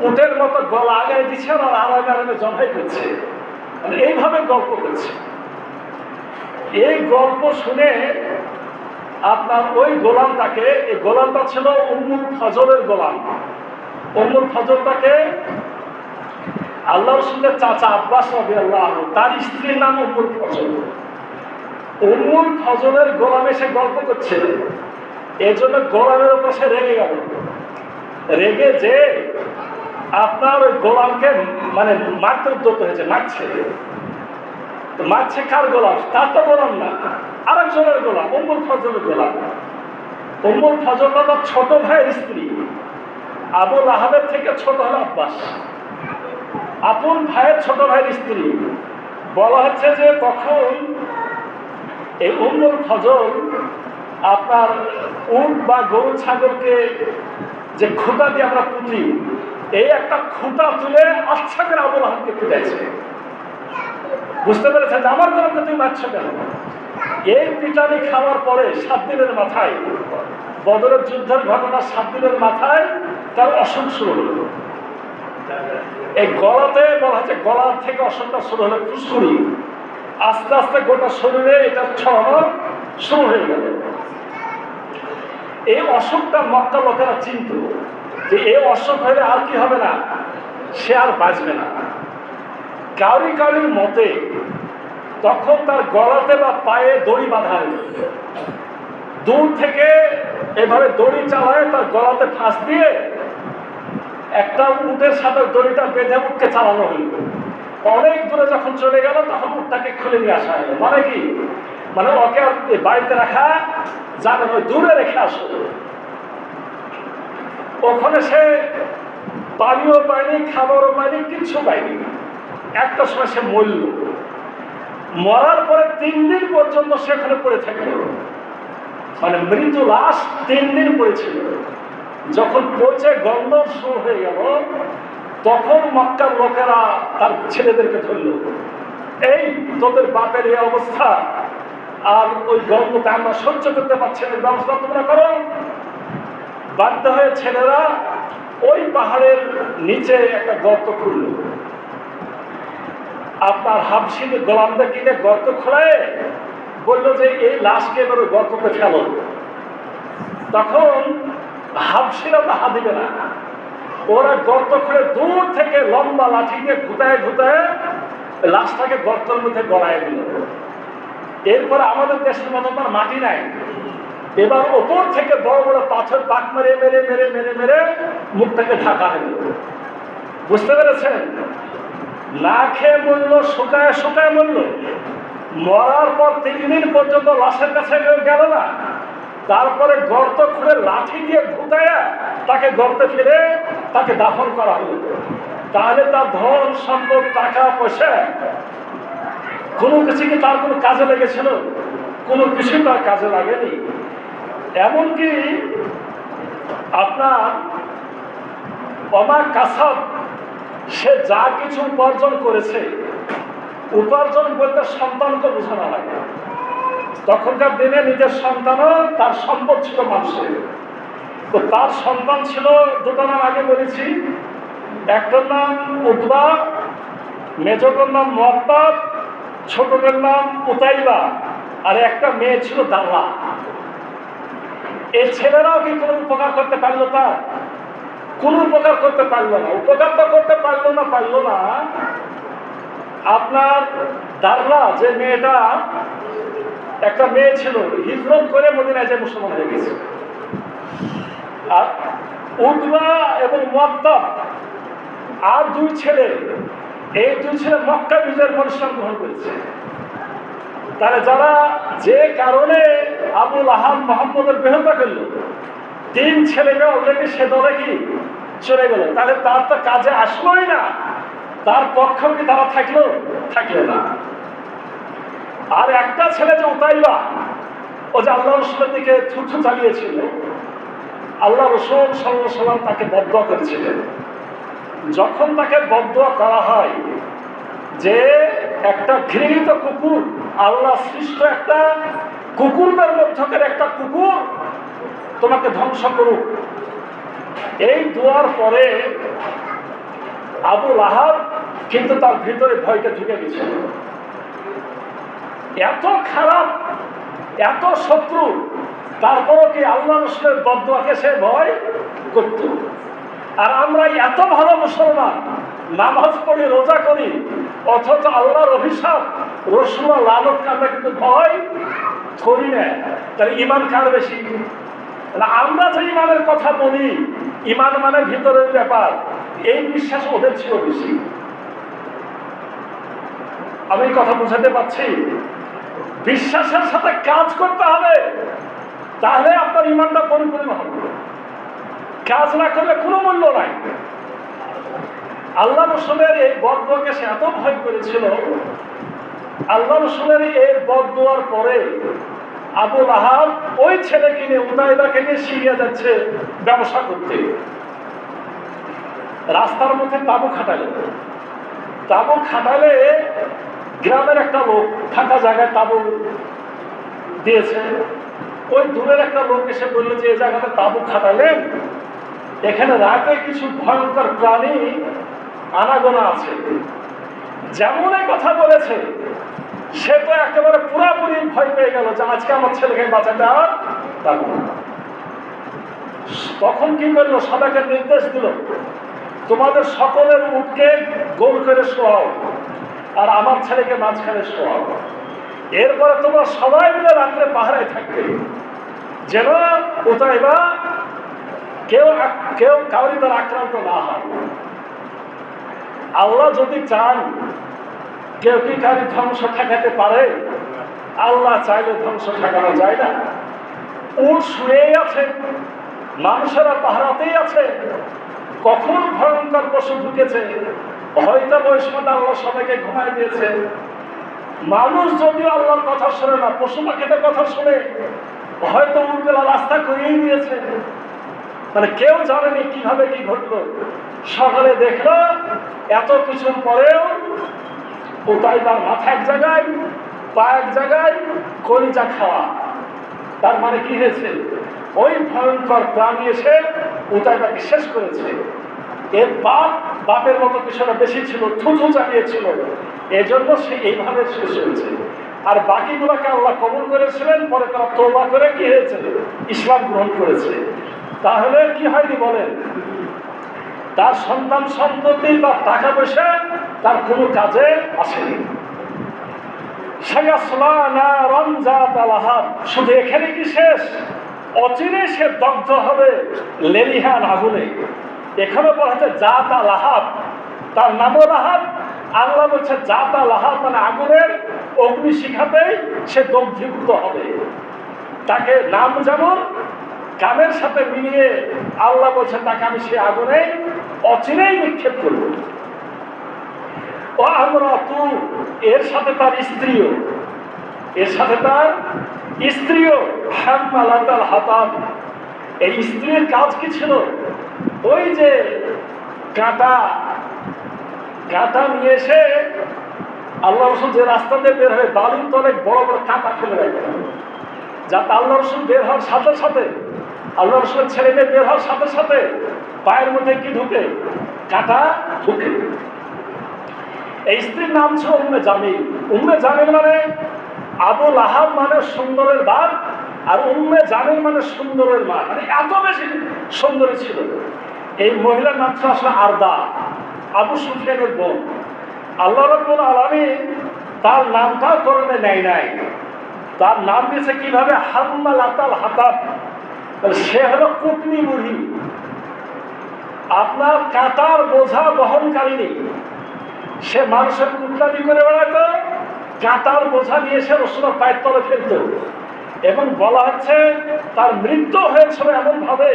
উটের মতো গলা আগায় দিচ্ছে আর আরামে জবাই করছে, মানে এইভাবে গল্প করছে। এই গল্প শুনে আপনার ওই গোলামটাকে, এই গোলামটা ছিল উম্মুল ফজলের গোলাম। উম্মুল ফজলটাকে আল্লাহ রাসূলের চাচা আব্বাস রাদিয়াল্লাহু আনহু, তার স্ত্রীর নাম উম্মুল ফজল। উম্মুল ফজলের গোলাম এসে গল্প করছে, এই জন্য গোলামের উপর সে রেগে গেল। রেগে যে আপনার ওই গোলামকে মানে মারতে উদ্যত হয়েছে, মারছে। কার গোলাম? তার তো গোলাম না, আরেকজনের গোলাম, উম্মুল ফজলের গোলাম। উম্মুল ফজলটা তার ছোট ভাইয়ের স্ত্রী, আবু লাহাবের থেকে ছোট হলো আব্বাস, আপন ভাইয়ের ছোট ভাইয়ের স্ত্রী। বলা হচ্ছে যে তখন এই উম্মুল ফজল আপনার উট বা গরু ছাগলকে যে খুঁটা দিয়ে আমরা পুঁতি, এই একটা খুঁটা তুলে আচ্ছা করে আবু লাহাবকে পিটাইছে। বুঝতে পেরেছেন যে আমার গোলামকে তুমি মারছো কেন? এই পিটানি খাওয়ার পরে 7 দিনের মাথায়, বদরের যুদ্ধের ঘটনা 7 দিনের মাথায় তার অসুখ শুরু হলো। এই গলাতে বলা হচ্ছে, গলার থেকে অসুখটা শুরু হলো ফুসকুড়ি, আস্তে আস্তে গোটা শরীরে এটা ছড়ানো শুরু হয়ে গেল। এই অসুখটা মক্কা লোকেরা চিনত যে এই অসুখ হলে আর কি হবে না, সে আর বাঁচবে না। কাউরির মতে তখন তার গলাতে বা পায়ে দড়ি বাঁধা হল, দূর থেকে এভাবে দড়ি চালায় তার গলাতে ফাঁস দিয়ে একটা উটের সাথে দড়িটা বেঁধে উঠকে চালানো হইল। অনেক দূরে যখন চলে গেল তখন উটটাকে খুলে নিয়ে আসা হলো। মানে কি, মানে ওকে বাড়িতে রাখা যাবে না, দূরে রেখে আসো। ওখানে সে পানিও পায়নি, খাবারও পায়নি, কিচ্ছু পায়নি। একটা সময় সে মরল। মরার পরে 3 দিন পর্যন্ত সেখানে পড়ে থাকলো, মানে মৃত লাশ 3 দিন পড়েছিল। যখন পচে গন্ধ শুরু হয়ে গেল, তখন মক্কার লোকেরা তার ছেলেদেরকে ধরল, এই তোদের বাপের এই অবস্থা, আর ওই গন্ধটা আমরা সহ্য করতে পারছি না, ব্যবস্থা তোমরা করো। বাধ্য হয়ে ছেলেরা ওই পাহাড়ের নিচে একটা গর্ত খুলল। আপনার হাবশির গোলামদের কিনে গর্ত খোলায় বললো যে এই লাশকে এবার গর্ততে ফেলো। তখন হাবশিরা বাহা দিবে না, ওরা গর্ত খুলে দূর থেকে লম্বা লাঠিকে ঘুতায় লাশটাকে গর্তের মধ্যে গড়ায় দিল। এরপরে আমাদের দেশের মতো তার মাটি নাই, এবার ওপর থেকে বড় বড় পাথর পাক মেরে মেরে মেরে মেরে মেরে মুখটাকে ঢাকা হল। বুঝতে পেরেছেন? না খেয়ে মরল, শুকায় মরল। মরার পর 3 দিন পর্যন্ত লাশের কাছে গেল না, তারপরে গর্ত খুঁড়ে লাঠি দিয়ে ঘুটাইয়া তাকে গর্তে ফিরে তাকে দাফন করা হলো। তাহলে তার ধন সম্পদ টাকা পয়সা কোনো কিছু কি তার কোনো কাজে লেগেছিল? কোনো কিছু তার কাজে লাগেনি। এমনকি আপনার অমা কাসাব, সে যা কিছু উপার্জন করেছে, উপার্জন বলতে সন্তানকে বোঝানো হয়। তখনকার দিনে নিজের সন্তানও তার সম্পদ ছিল মানুষের। তো তার সন্তান ছিল দুটো নাম আগে বলেছি, একটার নাম উতবা, মেজটার নাম মুআত্তাব, ছোটটার নাম উতাইবা, আর একটা মেয়ে ছিল দাল্লা। এই ছেলেরাও কি কোনো উপকার করতে পারলো? তার কোনো উপকার করতে পারলো না। উপকার তো করতে পারলো না। আপনার দাল্লা যে মেয়েটা, একটা মেয়ে ছিল, হিজরত করে মদিনায় যে মুসলমান হয়ে গেছে। আর উতবা এবং মুআত্তাব আর 2 ছেলে, এই 2 ছেলে মক্কা বিজয়ের পরিশ্রম গ্রহণ করেছে। তাহলে যারা যে কারণে আবু লাহাব মুহাম্মদের বিরোধিতা করলো, 3 ছেলেকে অলরেডি সে দলে কি চলে গেল। তাহলে তার তো কাজে আসলোই না, তার পক্ষেও কি তারা থাকলো না। আর একটা ছেলে যে উতাইবা, ও যে আল্লাহ রসুলের দিকে থুথু চালিয়েছিল, আল্লাহ রসুল সাল্লাল্লাহু আলাইহি ওয়াসাল্লাম তাকে বদদুয়া করেছিলেন। যখন তাকে বদদুয়া করা হয় যে একটা ঘৃণিত কুকুর, আল্লাহ সৃষ্ট একটা কুকুরদের মধ্যকার একটা কুকুর তোমাকে ধ্বংস করুক, এই দোয়ার পরে আবু লাহাব কিন্তু তার ভিতরে ভয়টা ঢুকে গেছিল। এত খারাপ, এত শত্রু, তারপরও কি আল্লাহ রসুলের বদদুয়াকে সে ভয় করত। আর আমরা এত ভালো মুসলমান, নামাজ পড়ি, রোজা করি, অথচ আল্লাহর অভিশাপ, রসুল লানত আমরা কিন্তু ভয় করি না। তাহলে ইমান কার বেশি? আমরা যে ইমানের কথা বলি, ইমান মানে ভিতরের ব্যাপার, এই বিশ্বাস ওদের ছিল বেশি। আমি কথা বুঝাতে পারছি? বিশ্বাসের সাথে কাজ করতে হবে, তাহলে আপনার ইমানটা পরিপূর্ণ হবে। কাজ না করলে কোনো মূল্য নাই। আল্লাহ রসুলের এই বদদুয়াকে সে এত ভয় করেছিল, আল্লাহ রসুলের এই বদদুয়ার পরে আবু লাহাব ওই ছেলেকে নিয়ে, উতাইবাকে নিয়ে সিরিয়া যাচ্ছে ব্যবসা করতে। রাস্তার মধ্যে তাঁবু খাটালে গ্রামের একটা লোক ফাঁকা জায়গায় তাঁবু দিয়েছে। ওই দূরের একটা লোক এসে বললো যে এই জায়গাতে তাঁবু খাটালেন, এখানে রাতে কিছু ভয়ঙ্কর প্রাণী আনাগোনা আছে। যেমন এই কথা বলেছে, সে তো একেবারে পুরাপুরি ভয় পেয়ে গেল যে আজকে আমার ছেলেকে বাঁচাতে আর পারবো না। তখন কি করলো? সবাইকে নির্দেশ দিল, তোমাদের সকলের উটকে গোল করে শোয়াও, আর আমার ছেলেকে মাঝখানে শোয়াও। এরপরে তোমরা সবাই মিলে রাত্রে পাহারায় থাকবে, যেন উতাইবা কেউ কাউরি দ্বারা আক্রান্ত না হয়। আল্লাহ যদি চান, কেউ কি কারি ধ্বংস ঠেকাতে পারে? আল্লাহ চাইলে ধ্বংস ঠেকানো যায় না। উট শুয়েই আছে, মানুষেরা পাহারাতেই আছে। কখন ভয়ঙ্কর পশু ঢুকেছে, হয়তো ওই সময় আল্লাহ সবাইকে ঘুমাই দিয়েছে। মানুষ যদিও আল্লাহর কথা শোনে না, পশু পাখিদের কথা শুনে, হয়তো উটগুলা রাস্তা করিয়েই দিয়েছে। মানে কেউ জানেনি কিভাবে কি ঘটলো। সকালে দেখলো এত কিছুর পরেও উতাইবার মাথা এক জায়গায়, পা এক জায়গায়, কলিজা খাওয়া। তার মানে কি হয়েছে? ওই ভয়ঙ্কর প্রাণী এসে উতাইবাকে শেষ করেছে। এর বাপের মতো কিছুটা বেশি ছিল, থুথু চালিয়েছিল, এজন্য সে এইভাবে শেষ হয়েছে। আর বাকিগুলোকে আল্লাহ কবুল করেছিলেন, পরে তারা তওবা করে কি হয়েছে? ইসলাম গ্রহণ করেছে। তাহলে কি হয়নি বলেন? তার সন্তান সন্ততি, তার টাকা পয়সা তার কোনো কাজে আসেনি। শুধু এখানে কি শেষ? অচিরে সে দগ্ধ হবে লেলিহান আগুনে। এখানে বলা হচ্ছে জাত লাহাব, তার নামও লাহাব, আল্লাহ বলছে জাতা লাহা, মানে আগুনের অগ্নি শিখাতেই সে দগ্ধীভূত হবে। তাকে নাম যেমন কামের সাথে মিলিয়ে আল্লাহ বলছে তাকে আমি সে আগুনে অচিরেই নিক্ষেপ করব। ও আমরা তু, এর সাথে তার স্ত্রীও, এর সাথে তার স্ত্রীও হাম্মালাতাল হাতাব। এই স্ত্রীর কাজ কি ছিল? ওই যে কাঁটা নিয়ে এসে আল্লাহ রসুল যে রাস্তা দিয়ে বের হয়ে বালির তলে বড় বড় কাঁটা ফেলে রাখেন, যাতে আল্লাহ রসুল বের হওয়ার সাথে সাথে, আল্লাহ রসুলের ছেলে মেয়ে বের হওয়ার সাথে সাথে পায়ের মধ্যে কি ঢুকে? কাঁটা ঢুকে। এই স্ত্রীর নাম ছিল উম্মে জামিল। উম্মে জামিল মানে আবু লাহাব মানে সুন্দরের বাপ, আর উম্মে জামিল মানে সুন্দরের মা, মানে এত বেশি সুন্দরী ছিল। এই মহিলার নাম ছিল আসলে আরদা, আবু সুফিয়ানের বোন। আল্লাহ রাব্বুল আলামিন তার নামটাও করণে নেয় নাই, তার নাম দিয়েছে কিভাবে? হাম্মালাতাল হাতাব। সে হলো কুটনি বুড়ি, আপনার কাঁটার বোঝা বহনকারিনী। সে মানুষের কুটনামি করে বেড়াতো, কাঁটার বোঝা নিয়ে সে রসুলের পায়ের তলে ফেলত। এবং বলা হচ্ছে তার মৃত্যু হয়েছিল এমন ভাবে,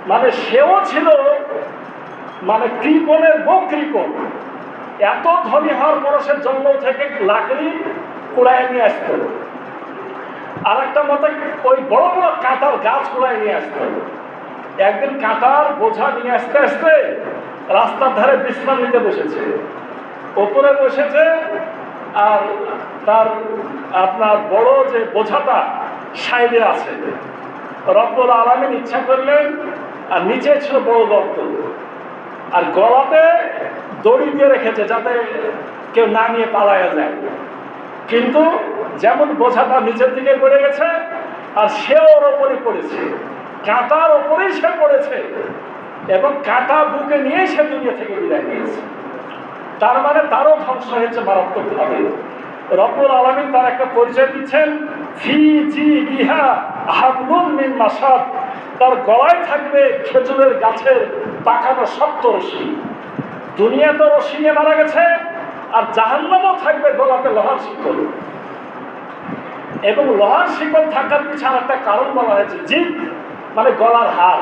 মানে সেও ছিল মানে কৃপণের বউ কৃপণ। এত ধনী হওয়ার পর সে জঙ্গল থেকে লাকড়ি কুড়ায় নিয়ে আসতো, আর একটা মতে ওই বড় বড় কাঁটার গাছ কুড়ায় নিয়ে আসতো। একদিন কাঁটার বোঝা নিয়ে আসতে আসতে রাস্তার ধারে বিশ্রাম নিতে বসেছে, ওপরে বসেছে, আর তার আপনার বড় যে বোঝাটা সাইডে আছে। রব্বুল আলামিন ইচ্ছা করলেন, আর নিচে ছিল বড় গর্ত, আর গলাতে দড়ি দিয়ে রেখেছে যাতে কেউ না নিয়ে পালায়া যায়। কিন্তু যেমন বোঝাটা নিচের দিকে পড়ে গেছে, আর সেও ওর ওপরে পড়েছে, কাঁটার ওপরেই সে পড়েছে, এবং কাঁটা বুকে নিয়ে সে দুনিয়া থেকে বিদায় নিয়েছে। তার মানে তারও ধ্বংস হয়েছে মারাত্মকভাবে। রব্বুল আলামিন তার একটা পরিচয় দিচ্ছেন, ফি জি বিহা হাবলুম মিন মাসাদ। তার গলায় থাকবে খেজুরের গাছের পাকানো শক্ত রশি। দুনিয়া তো রশি নিয়ে মারা গেছে, আর জাহান্নামও থাকবে গলাতে লোহার শিকল। এবং লোহার শিকল থাকার পিছনে একটা কারণ বলা হয়েছে, জিদ মানে গলার হার।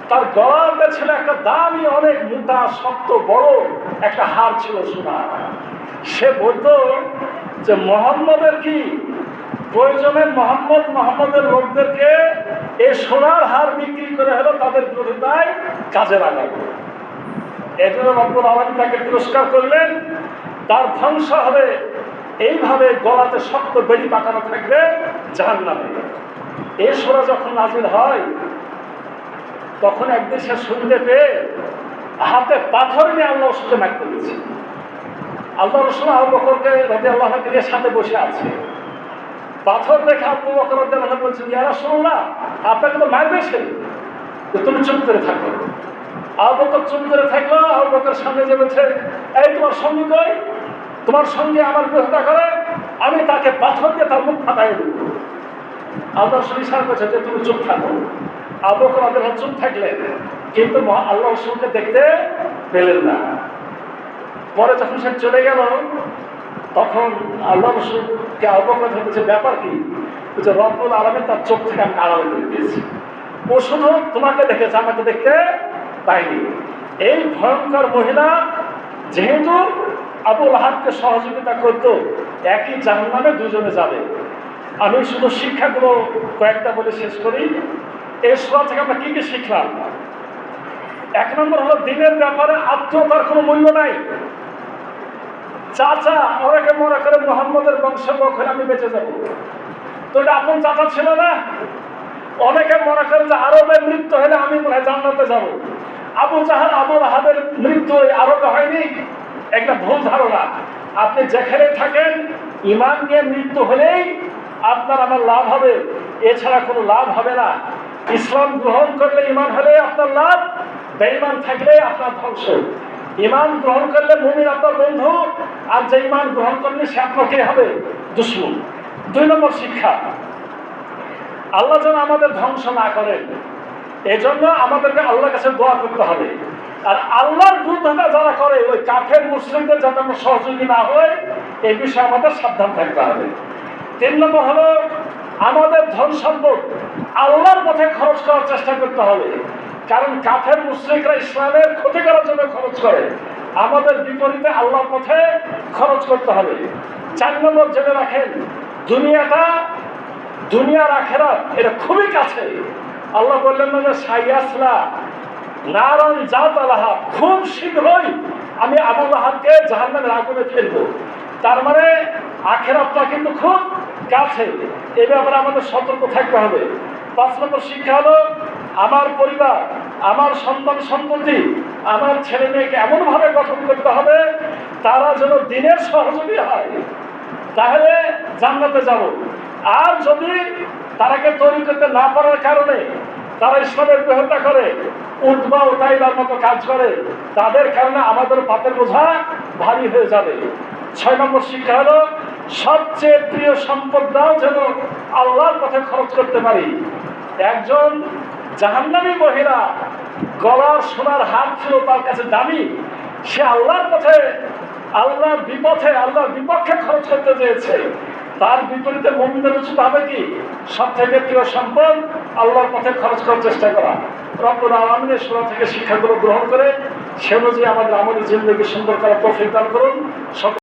তার গলাতে ছিল একটা দামি অনেক মোটা শক্ত বড় একটা হার ছিল সোনা। সে বলতো যে মোহাম্মদের কি প্রয়োজনে মোহাম্মদের লোকদেরকে এই সোনার হার বিক্রি করে হলো তাদের বিরোধিতায় কাজে লাগাবো। এই জন্য রব্বুল আলামিন তাকে পুরস্কার করলেন, তার ধ্বংস হবে এইভাবে গলাতে শক্ত বেড়ি পাকানো থাকবে জাহান্নামে। এই সূরা যখন নাজিল হয় তখন একদিন সে শুনতে পেয়ে হাতে পাথর নিয়ে আল্লাহ রসুলকে মারতে দিয়েছে। আল্লাহ রসুল আবু বকরকে রাদিয়াল্লাহু আনহু নিয়ে সাথে বসে আছে। পাথর দেখে আবু বকর রাদিয়াল্লাহু আনহু বলছেন, ইয়া রাসূলুল্লাহ, আপনাকে তো মারবে সে, তুমি চুপ করে থাকো। আবু বকর চুপ করে থাকলো। আবু বকর সামনে যে বলছে, এই তোমার সঙ্গী কই? তোমার সঙ্গে আমার বিরোধিতা করে, আমি তাকে পাথর দিয়ে তার মুখ ফাটাই দেব। আল্লাহ রসুল ইশারা করছে যে তুমি চুপ থাকো। আবু বকর রাদিয়াল্লাহু আনহু চুপ থাকলেন, কিন্তু আল্লাহ রসুলকে দেখতে পেলেন না। পরে যখন সে চলে গেল তখন আল্লাহ রসুলকে আবু বকর বলছে, ব্যাপার কি? বলছে, রব্বুল আলামিন তার চোখ থেকে আমি আড়ালে করে দিয়েছি। ও শুধু তোমাকে দেখেছে, আমাকে দেখতে পাইনি। এই ভয়ঙ্কর মহিলা যেহেতু আবু লাহাবকে সহযোগিতা করত, একই জাহান্নামে দুজনে যাবে। আমি শুধু শিক্ষাগুলো কয়েকটা বলে শেষ করি। এই সূরা থেকে আমরা কি কি শিখলাম? এক নম্বর হলো, দিনের ব্যাপারে আত্মীয়তার কোনো মূল্য নাই। চাচা অনেকে মনে করে মুহাম্মদের বংশের লোক হলে আমি বেঁচে যাব, তো এটা আপন চাচা ছিল না। অনেকে মনে করে যে আরবের মৃত্যু হলে আমি মনে হয় জান্নাতে যাব। আবু জাহাল আবু লাহাবের মৃত্যু আরবে হয়নি, একটা ভুল ধারণা। আপনি যেখানে থাকেন ঈমান নিয়ে মৃত্যু হলেই আপনার আমার লাভ হবে, এছাড়া কোনো লাভ হবে না। ইসলাম গ্রহণ করলে ঈমান হলে আপনার লাভ, বেঈমান থাকলে আপনার ধ্বংস। ঈমান গ্রহণ করলে মুমিন আপনার বন্ধু, আর যে ঈমান গ্রহণ করলে সে আপনাকে হবে দুশমন। 2 নম্বর শিক্ষা, আল্লাহ যেন আমাদের ধ্বংস না করেন, এজন্য আমাদেরকে আল্লাহর কাছে দোয়া করতে হবে। আর আল্লাহর বিরুদ্ধতা যারা করে ওই কাফের মুসলিমদের যাতে আমরা সহযোগী না হয় এই বিষয়ে আমাদের সাবধান থাকতে হবে। 3 নম্বর হলো আমাদের ধন সম্পদ আল্লাহর পথে খরচ করার চেষ্টা করতে হবে, কারণ কাফের মুশরিকরা ইসলামের ক্ষতি করার জন্য খরচ করে, আমাদের বিপরীতে আল্লাহর পথে খরচ করতে হবে। 4 নম্বর জেনে রাখেন, দুনিয়ার আখেরাত এটা খুবই কাছে। আল্লাহ বললেন না যে সাইয়াসলা নারান জাত আলাহা, খুব শীঘ্রই আমি আবু লাহাবকে জাহান্নামের আগুনে ফেলবো। তার মানে আখেরাতটা কিন্তু খুব কাছে, এ ব্যাপারে আমাদের সতর্ক থাকতে হবে। 5 নম্বর শিক্ষা হলো আমার পরিবার, আমার সন্তান সন্ততি, আমার ছেলে মেয়েকে এমনভাবে গঠন করতে হবে তারা যেন দিনের সহযোগী হয়, তাহলে জান্নাতে যাব। আর যদি তারাকে তৈরি করতে না পারার কারণে তারা ইসলামের বিরোধিতা করে, উঠবা উঠাইবার মতো কাজ করে, তাদের কারণে আমাদের পাপের বোঝা ভারী হয়ে যাবে। 6 নম্বর শিক্ষা হলো সবচেয়ে প্রিয় সম্পদটাও যেন আল্লাহর পথে খরচ করতে পারি। একজন জাহান্নামী মহিলা গলার সোনার হার ছিল তার কাছে দামি, সে আল্লাহর পথে আল্লাহর বিপক্ষে খরচ করতে চেয়েছে, তার বিপরীতে মুমিনদের উচিত হবে কি সব থেকে প্রিয় সম্পদ আল্লাহর পথে খরচ করার চেষ্টা করা। রব্বুল আলামিনের সূরা থেকে শিক্ষাগুলো গ্রহণ করে সে অনুযায়ী আমাদের আমলের জিন্দেগি সুন্দর করার তৌফিক দান করুন।